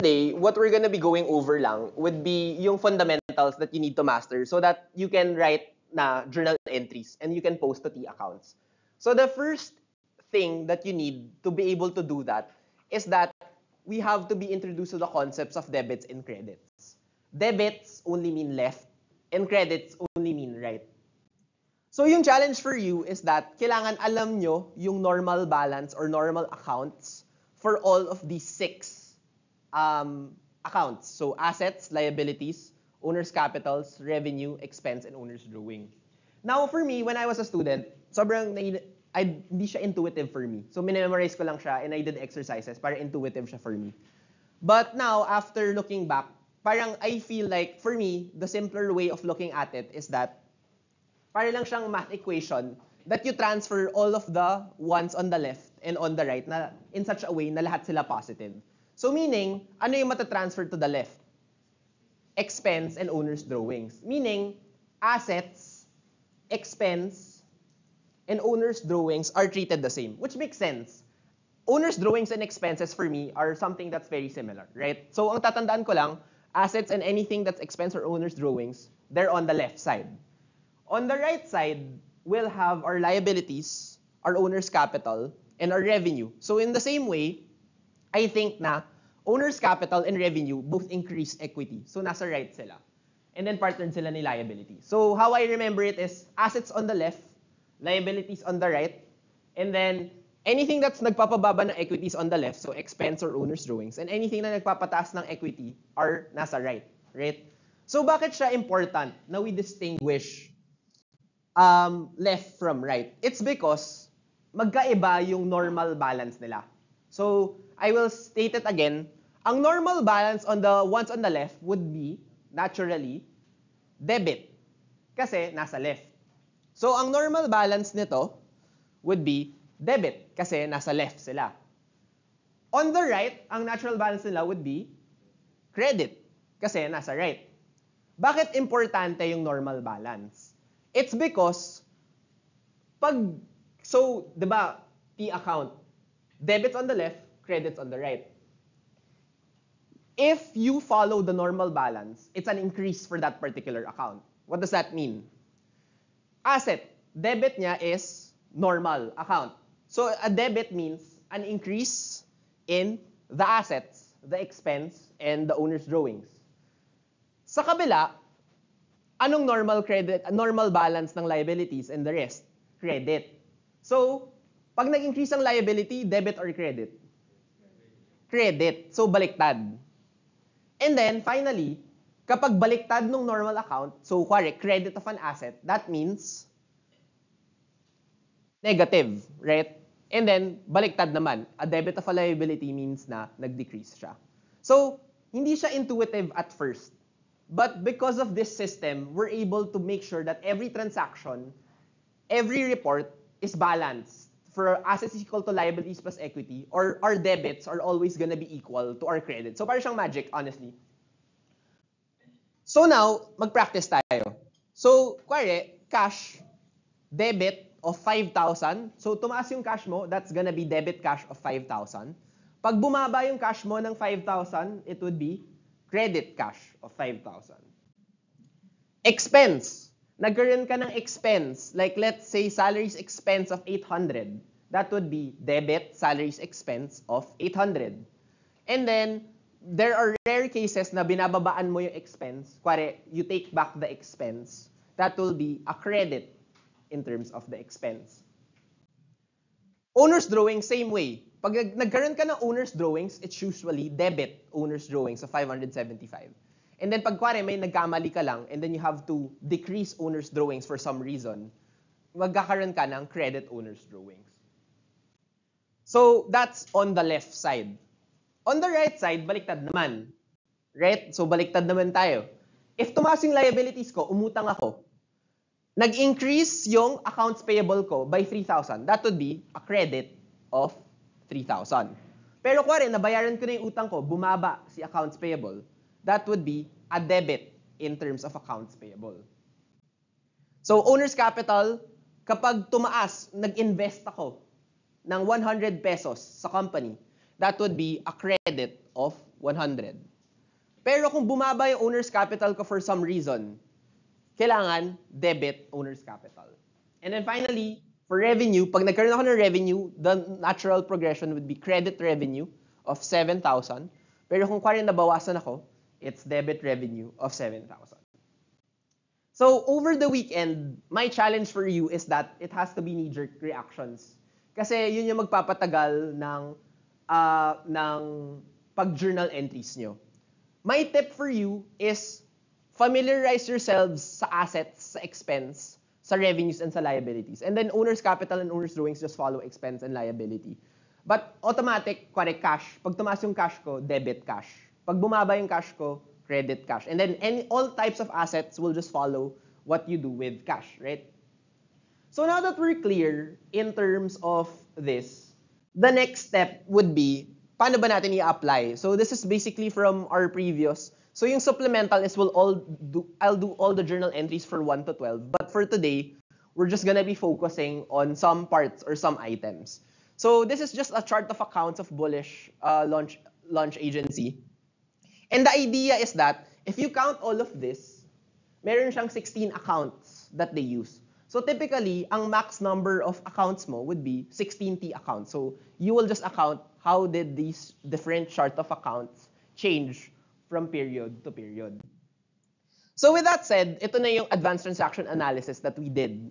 today, what we're gonna be going over lang would be yung fundamentals that you need to master so that you can write na journal entries and you can post to T accounts. So the first thing that you need to be able to do that is that we have to be introduced to the concepts of debits and credits. Debits only mean left and credits only mean right. So yung challenge for you is that kailangan alam nyo yung normal balance or normal accounts for all of these 6 accounts. So assets, liabilities, owner's capitals, revenue, expense, and owner's drawing. Now for me, when I was a student, hindi siya intuitive for me. So minimemorize ko lang siya and I did exercises para intuitive siya for me. But now, after looking back, parang I feel like for me, the simpler way of looking at it is that para lang siyang math equation that you transfer all of the ones on the left and on the right na in such a way na lahat sila positive. So meaning, ano yung matatransfer to the left? Expense and owner's drawings. Meaning, assets, expense, and owner's drawings are treated the same, which makes sense. Owner's drawings and expenses for me are something that's very similar, right? So ang tatandaan ko lang, assets and anything that's expense or owner's drawings, they're on the left side. On the right side, we'll have our liabilities, our owner's capital, and our revenue. So in the same way, I think na owner's capital and revenue both increase equity. So nasa right sila. And then partnered sila ni liability. So how I remember it is assets on the left, liabilities on the right, and then anything that's nagpapababa ng equities on the left, so expense or owner's drawings, and anything na nagpapataas ng equity are nasa right, right? So bakit siya important na we distinguish left from right? It's because magkaiba yung normal balance nila. So I will state it again. Ang normal balance on the ones on the left would be, naturally, debit. Kasi nasa left. So ang normal balance nito would be debit. Kasi nasa left sila. On the right, ang natural balance nila would be credit. Kasi nasa right. Bakit importante yung normal balance? It's because, di ba, T account, debits on the left, credits on the right. If you follow the normal balance, it's an increase for that particular account. What does that mean? Asset, debit niya is normal account. So a debit means an increase in the assets, the expense, and the owner's drawings. Sa kabila, anong normal balance ng liabilities and the rest? Credit. So, pag nag-increase ang liability, debit or credit? Credit. So, baliktad. And then, finally, kapag baliktad ng normal account, so, credit of an asset, that means negative, right? And then, baliktad naman, a debit of a liability means na nag-decrease siya. So, hindi siya intuitive at first. But because of this system, we're able to make sure that every transaction, every report is balanced. For assets is equal to liabilities plus equity, or our debits are always gonna be equal to our credit. So parang siyang magic, honestly. So now, mag-practice tayo. So, cash, debit of 5,000. So tumaas yung cash mo, that's gonna be debit cash of 5,000. Pag bumaba yung cash mo ng 5,000, it would be credit cash of 5,000. Expense. Nagkaroon ka ng expense, like let's say salaries expense of 800. That would be debit salaries expense of 800. And then, there are rare cases na binababaan mo yung expense. Kuwari, you take back the expense. That will be a credit in terms of the expense. Owner's drawing, same way. Pag nagkaroon ka ng owner's drawings, it's usually debit owner's drawings of 575. And then pag kuwari may nagkamali ka lang and then you have to decrease owner's drawings for some reason, magkakaroon ka ng credit owner's drawings. So that's on the left side. On the right side, baliktad naman. Right? So baliktad naman tayo. If tumaas yung liabilities ko, umutang ako, nag-increase yung accounts payable ko by 3,000, that would be a credit of 3,000. Pero kuwari, nabayaran ko na yung utang ko, bumaba si accounts payable, that would be a debit in terms of accounts payable. So, owner's capital, kapag tumaas, nag-invest ako ng 100 pesos sa company, that would be a credit of 100. Pero kung bumaba yung owner's capital ko for some reason, kailangan debit owner's capital. And then finally, for revenue, pag nagkaroon ako ng revenue, the natural progression would be credit revenue of 7,000. Pero kung kuwari nabawasan ako, it's debit revenue of 7,000. So over the weekend, my challenge for you is that it has to be knee-jerk reactions. Kasi yun yung magpapatagal ng pag-journal entries nyo. My tip for you is familiarize yourselves sa assets, sa expense, sa revenues, and sa liabilities. And then owner's capital and owner's drawings just follow expense and liability. But automatic, kuwari cash. Pag tumaas yung cash ko, debit cash. Pag bumaba yung cash ko, credit cash. And then all types of assets will just follow what you do with cash, right? So now that we're clear in terms of this, the next step would be, paano ba natin i-apply? So this is basically from our previous. So yung supplemental is I'll do all the journal entries for 1 to 12. But for today, we're just gonna be focusing on some parts or some items. So this is just a chart of accounts of Bullish launch agency. And the idea is that if you count all of this, meron siyang 16 accounts that they use. So typically, ang max number of accounts mo would be 16T accounts. So you will just account how did these different chart of accounts change from period to period. So with that said, ito na yung advanced transaction analysis that we did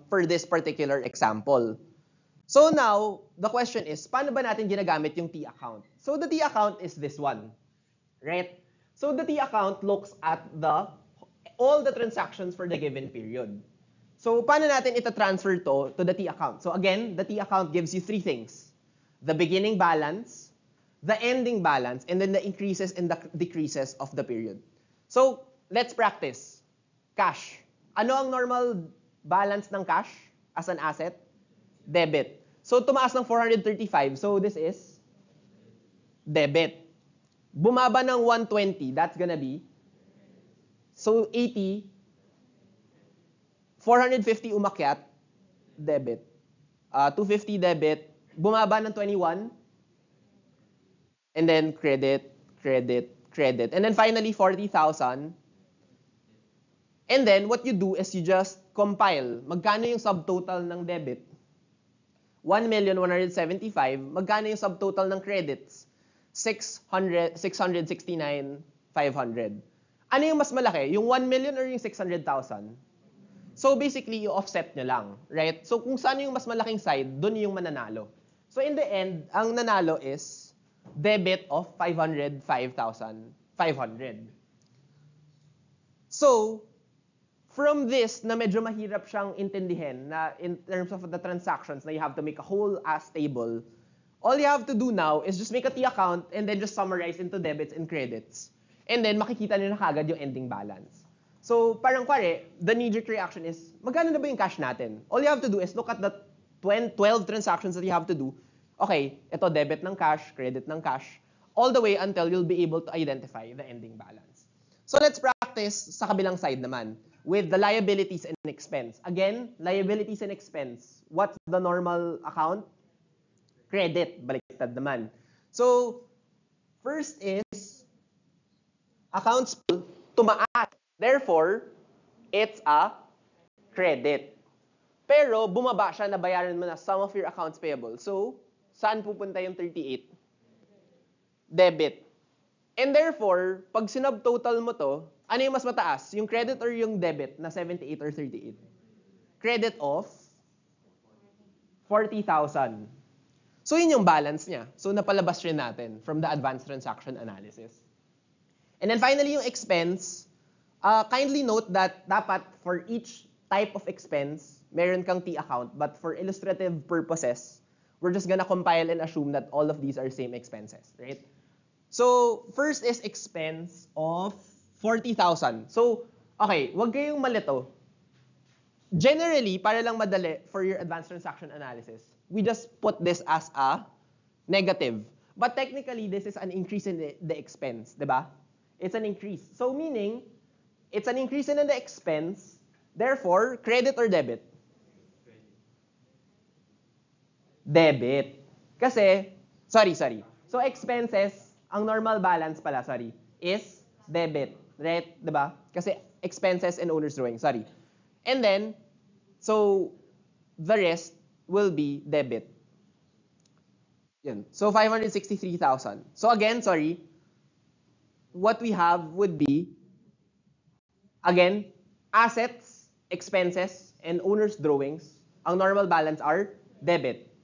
for this particular example. So now, the question is, paano ba natin ginagamit yung T account? So the T account is this one. Right? So the T account looks at all the transactions for the given period. So paano natin ita-transfer to the T account? So again, the T account gives you three things. The beginning balance, the ending balance, and then the increases and the decreases of the period. So let's practice. Cash. Ano ang normal balance ng cash as an asset? Debit. So tumaas ng 435. So this is debit. Bumaba ng 120, that's gonna be, so 80, 450 umakyat, debit. 250 debit, bumaba ng 21, and then credit, credit, credit. And then finally, 40,000. And then what you do is you just compile. Magkano yung subtotal ng debit? 1,175,000. Magkano yung subtotal ng credits? 669,500. Ano yung mas malaki? Yung 1 million or yung 600,000? So basically, you offset nyo lang, right? So kung saan yung mas malaking side, dun yung mananalo. So in the end, ang nanalo is debit of 505,500. So from this, na medyo mahirap siyang intindihin, na in terms of the transactions, na you have to make a whole ass table, all you have to do now is just make a T account and then just summarize into debits and credits. And then makikita nyo na kagad yung ending balance. So parang kware, the knee-jerk reaction is, magkano na ba yung cash natin? All you have to do is look at the 12 transactions that you have to do. Okay, ito debit ng cash, credit ng cash, all the way until you'll be able to identify the ending balance. So let's practice sa kabilang side naman with the liabilities and expense. Again, liabilities and expense. What's the normal account? Credit, baliktad naman. So, first is, accounts tumaas. Therefore, it's a credit. Pero, bumaba siya, nabayaran mo na some of your accounts payable. So, saan pupunta yung 38? Debit. And therefore, pag sinubtotal mo to, ano yung mas mataas? Yung credit or yung debit na 78 or 38? Credit of 40,000. So, yun yung balance niya. So, napalabas rin natin from the advanced transaction analysis. And then finally, yung expense, kindly note that dapat for each type of expense, meron kang T account. But for illustrative purposes, we're just gonna compile and assume that all of these are same expenses, right? So, first is expense of 40,000. So, okay, wag kayong malito. Generally, para lang madali for your advanced transaction analysis, we just put this as a negative. But technically, this is an increase in the expense, di ba? It's an increase. So meaning, it's an increase in the expense, therefore, credit or debit? Debit. Kasi, sorry. So expenses, ang normal balance pala, sorry, is debit. Right? Diba? Kasi expenses and owner's drawing, sorry. And then, so, the rest will be debit. Yun. So, 563,000. So, again, sorry, what we have would be, again, assets, expenses, and owner's drawings. Ang normal balance are debit.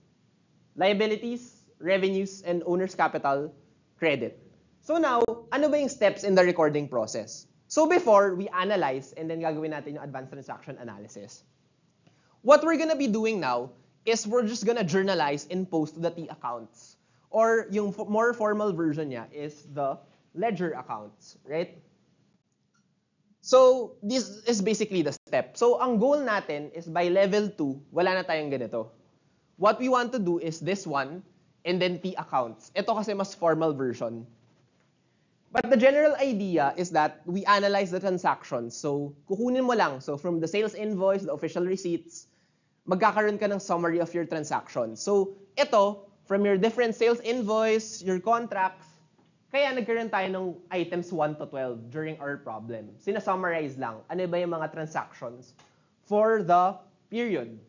Liabilities, revenues, and owner's capital, credit. So now, ano ba yung steps in the recording process? So before, we analyze and then gagawin natin yung advanced transaction analysis. What we're gonna be doing now is we're just gonna journalize and post the T accounts. Or yung more formal version niya is the ledger accounts, right? So this is basically the step. So ang goal natin is by level 2, wala na tayong ganito. What we want to do is this one and then T accounts. Ito kasi mas formal version. But the general idea is that we analyze the transactions. So, kukunin mo lang. So, from the sales invoice, the official receipts, magkakaroon ka ng summary of your transactions. So, ito, from your different sales invoice, your contracts, kaya nagkaroon tayo ng items 1 to 12 during our problem. Sinasummarize lang. Ano ba yung mga transactions for the period.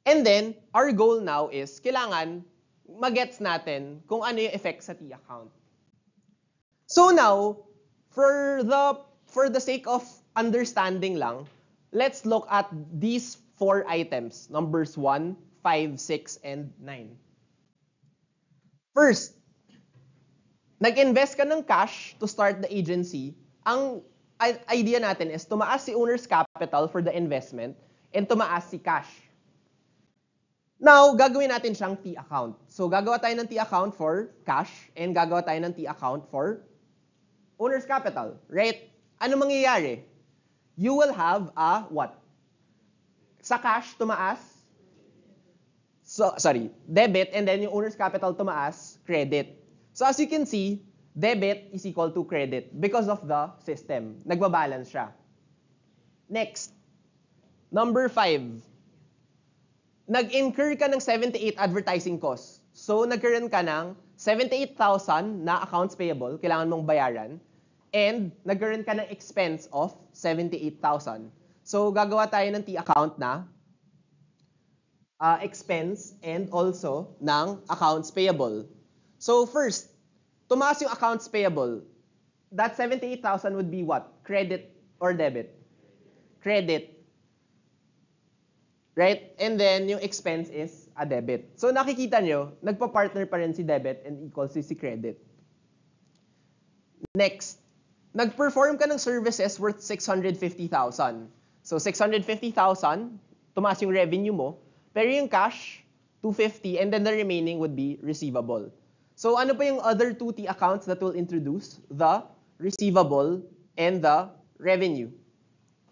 And then, our goal now is, kailangan magets natin kung ano yung effect sa T account. So now, for the sake of understanding lang, let's look at these 4 items, numbers 1, 5, 6, and 9. First, nag-invest ka ng cash to start the agency. Ang idea natin is tumaas si owner's capital for the investment and tumaas si cash. Now, gagawin natin siyang T account. So, gagawa tayo ng T account for cash and gagawa tayo ng T account for owner's capital, right? Ano mangyayari? You will have a what? Sa cash, tumaas. So, sorry, debit, and then yung owner's capital tumaas, credit. So as you can see, debit is equal to credit because of the system. Nagbabalance siya. Next, number 5. Nag-incur ka ng 78 advertising costs. So, nagkaroon ka ng 78,000 na accounts payable, kailangan mong bayaran, and nagkaroon ka ng expense of 78,000. So, gagawa tayo ng T account na expense and also ng accounts payable. So, first, tumaas yung accounts payable. That 78,000 would be what? Credit or debit? Credit. Right? And then, yung expense is a debit. So, nakikita nyo, nagpa-partner pa rin si debit and equals si credit. Next, nag-perform ka ng services worth 650,000. So, 650,000, tumaas yung revenue mo, pero yung cash, 250, and then the remaining would be receivable. So, ano pa yung other 2 T accounts that will introduce? The receivable and the revenue.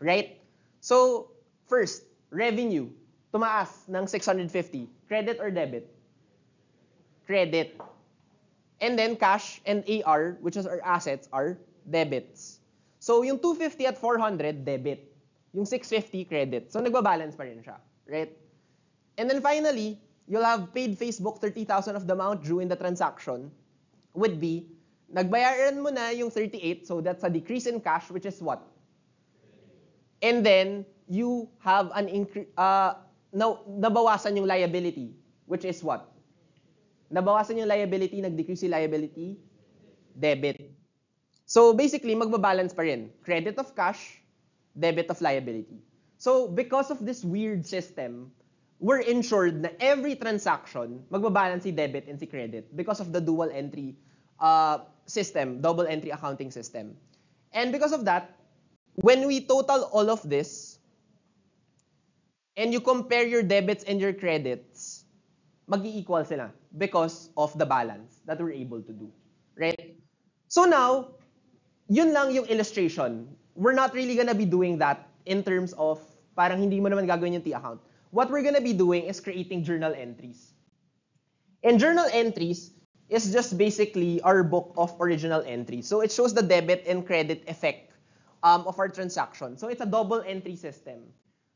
Right? So, first, revenue, tumaas ng 650. Credit or debit? Credit. And then cash and AR, which is our assets, are debits. So yung 250 at 400, debit. Yung 650, credit. So nagbabalance pa rin siya. Right? And then finally, you'll have paid Facebook 30,000 of the amount due in the transaction would be, nagbayaran mo na yung 38, so that's a decrease in cash, which is what? And then, you have an increase, nabawasan yung liability, which is what? Nabawasan yung liability, nag-decrease yung liability, debit. So basically, magbabalance pa rin. Credit of cash, debit of liability. So because of this weird system, we're ensured na every transaction, magbabalance si debit and si credit because of the dual entry system, double entry accounting system. And because of that, when we total all of this, and you compare your debits and your credits, mag-i-equal sila because of the balance that we're able to do. Right? So now, yun lang yung illustration. We're not really gonna be doing that in terms of parang hindi mo naman gagawin yung T account. What we're gonna be doing is creating journal entries. And journal entries is just basically our book of original entries. So it shows the debit and credit effect of our transaction. So it's a double entry system.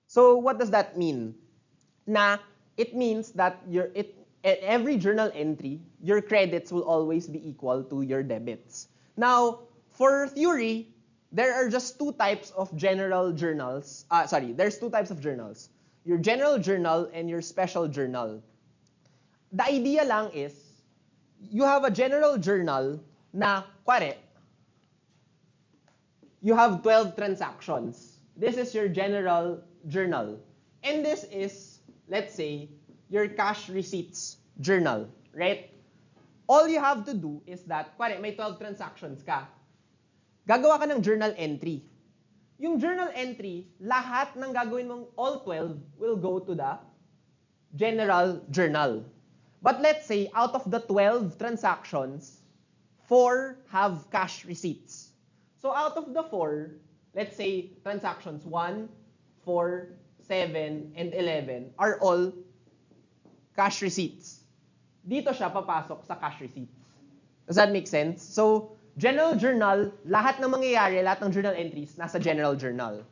So what does that mean? Na it means that at every journal entry, your credits will always be equal to your debits. Now, for theory, there are just two types of general journals. There's two types of journals. Your general journal and your special journal. The idea lang is, you have a general journal na, kware, you have 12 transactions. This is your general journal. And this is, let's say, your cash receipts journal, right? All you have to do is that, kware, may 12 transactions ka. Gagawa ka ng journal entry. Yung journal entry, lahat ng gagawin mong all 12 will go to the general journal. But let's say, out of the 12 transactions, 4 have cash receipts. So out of the 4, let's say transactions 1, 4, 7, and 11 are all cash receipts. Dito siya papasok sa cash receipts. Does that make sense? So, general journal, lahat ng mangyayari, lahat ng journal entries, nasa general journal.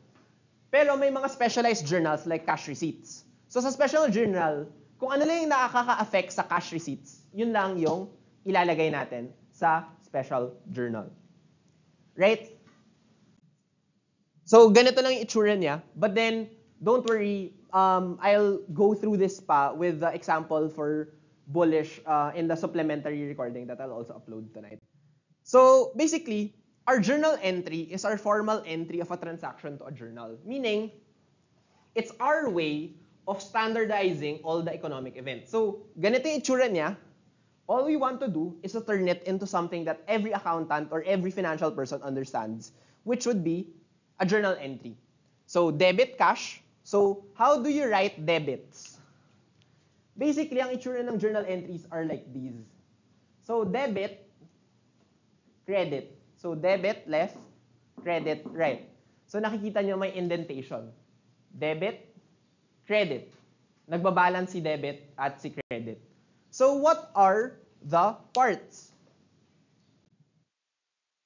Pero may mga specialized journals like cash receipts. So sa special journal, kung ano lang yung nakaka-affect sa cash receipts, yun lang yung ilalagay natin sa special journal. Right? So ganito lang yung itsura niya. But then, don't worry, I'll go through this pa with the example for bullish in the supplementary recording that I'll also upload tonight. So basically, our journal entry is our formal entry of a transaction to a journal. Meaning, it's our way of standardizing all the economic events. So ganito yung itsura niya. All we want to do is to turn it into something that every accountant or every financial person understands, which would be a journal entry. So debit cash. So how do you write debits? Basically, ang itsura ng journal entries are like these. So debit, credit. So debit left, credit right. So nakikita nyo may indentation. Debit, credit. Nagbabalance si debit at si credit. So what are the parts?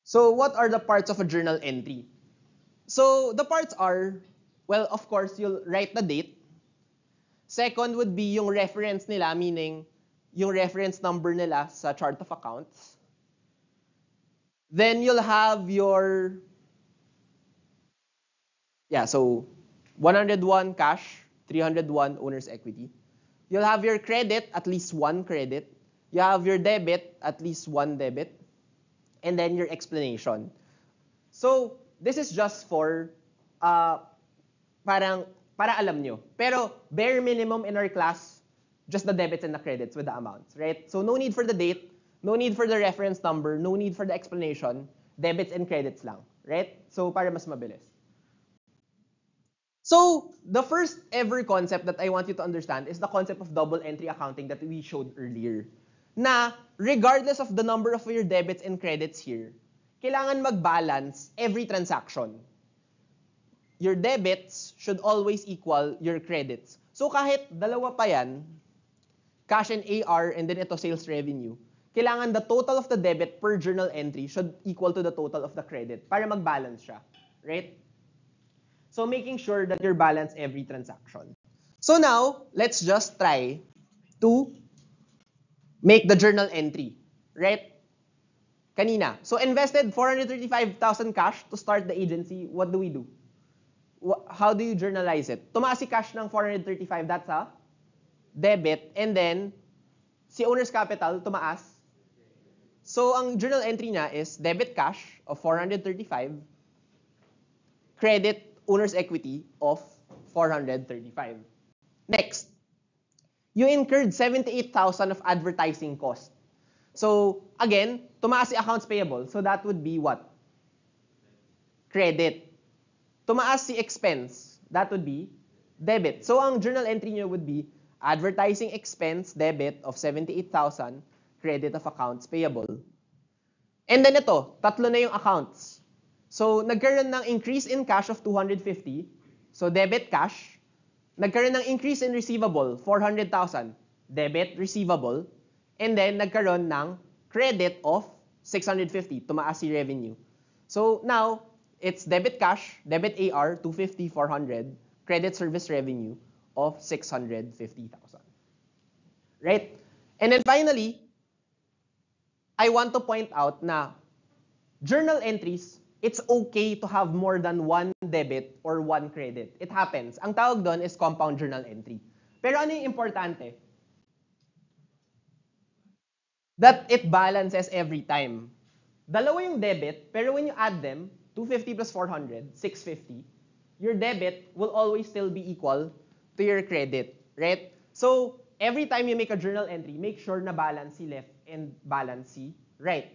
So what are the parts of a journal entry? So the parts are, well, of course, you'll write the date. Second would be yung reference nila, meaning yung reference number nila sa chart of accounts. Then you'll have your, so 101 cash, 301 owner's equity. You'll have your credit, at least one credit. You have your debit, at least one debit. And then your explanation. So this is just for, para alam nyo. Pero bare minimum in our class, just the debits and the credits with the amounts, right? So no need for the date, no need for the reference number, no need for the explanation, debits and credits lang, right? So para mas mabilis. So the first ever concept that I want you to understand is the concept of double entry accounting that we showed earlier. Na regardless of the number of your debits and credits here, kailangan mag-balance every transaction. Your debits should always equal your credits. So kahit dalawa pa yan, cash and AR and then ito sales revenue, kailangan the total of the debit per journal entry should equal to the total of the credit para mag-balance siya, right? So making sure that you balance every transaction. So now, let's just try to make the journal entry, right? Kanina. So invested 435,000 cash to start the agency. What do we do? How do you journalize it? Tumaas si cash ng 435, that's a debit. And then, si owner's capital, tumaas. So ang journal entry niya is debit cash of 435, credit owner's equity of 435. Next, you incurred 78,000 of advertising cost. So again, tumaas si accounts payable. So that would be what? Credit. Tumaas si expense. That would be debit. So ang journal entry niyo would be advertising expense, debit of 78,000, credit of accounts payable. And then ito, tatlo na yung accounts. So, nagkaroon ng increase in cash of 250. So, debit cash. Nagkaroon ng increase in receivable, 400,000. Debit, receivable. And then, nagkaroon ng credit of 650. Tumaas si revenue. So, now, it's debit cash, debit AR, 250, 400. Credit service revenue of 650,000. Right? And then finally, I want to point out na journal entries, it's okay to have more than one debit or one credit. It happens. Ang tawag doon is compound journal entry. Pero ano yung importante? That it balances every time. Dalawa yung debit, pero when you add them, 250 plus 400, 650, your debit will always still be equal to your credit, right? So, every time you make a journal entry, make sure na balance si left and balance si right.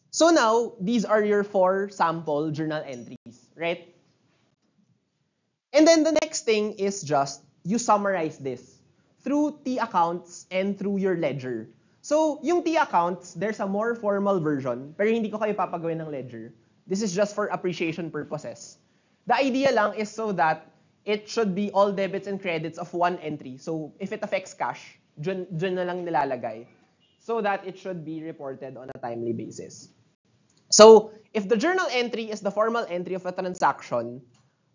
So now, these are your 4 sample journal entries, right? And then the next thing is just, you summarize this through T accounts and through your ledger. So, yung T accounts, there's a more formal version, pero hindi ko kayo papagawin ng ledger. This is just for appreciation purposes. The idea lang is so that it should be all debits and credits of one entry. So, if it affects cash, dyan na lang nilalagay. So that it should be reported on a timely basis. So, if the journal entry is the formal entry of a transaction,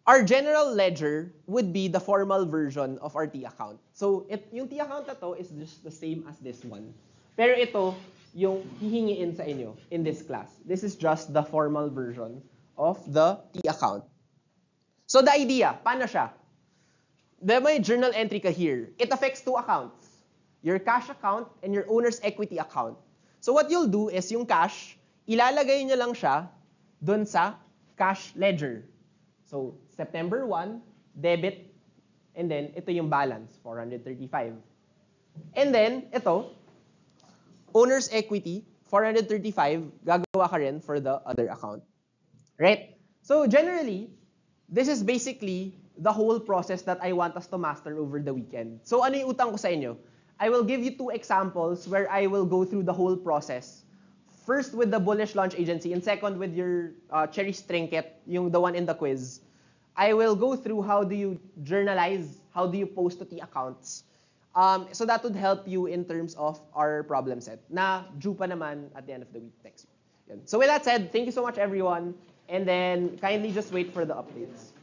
our general ledger would be the formal version of our T account. So, yung T account na to is just the same as this one. Pero ito, yung hihingiin sa inyo in this class. This is just the formal version of the T account. So, the idea, paano siya? May journal entry ka here. It affects 2 accounts. Your cash account and your owner's equity account. So, what you'll do is yung cash, ilalagay nyo lang siya dun sa cash ledger. So, September 1, debit, and then ito yung balance, 435. And then, ito, owner's equity, 435, gagawa ka rin for the other account. Right? So, generally, this is basically the whole process that I want us to master over the weekend. So, ano yung utang ko sa inyo? I will give you 2 examples where I will go through the whole process. First with the bullish launch agency, and second with your Cherry's Trinket, yung the one in the quiz. I will go through how do you journalize, how do you post to T accounts. So that would help you in terms of our problem set na due pa naman at the end of the week next week. So with that said, thank you so much everyone, and then kindly just wait for the updates.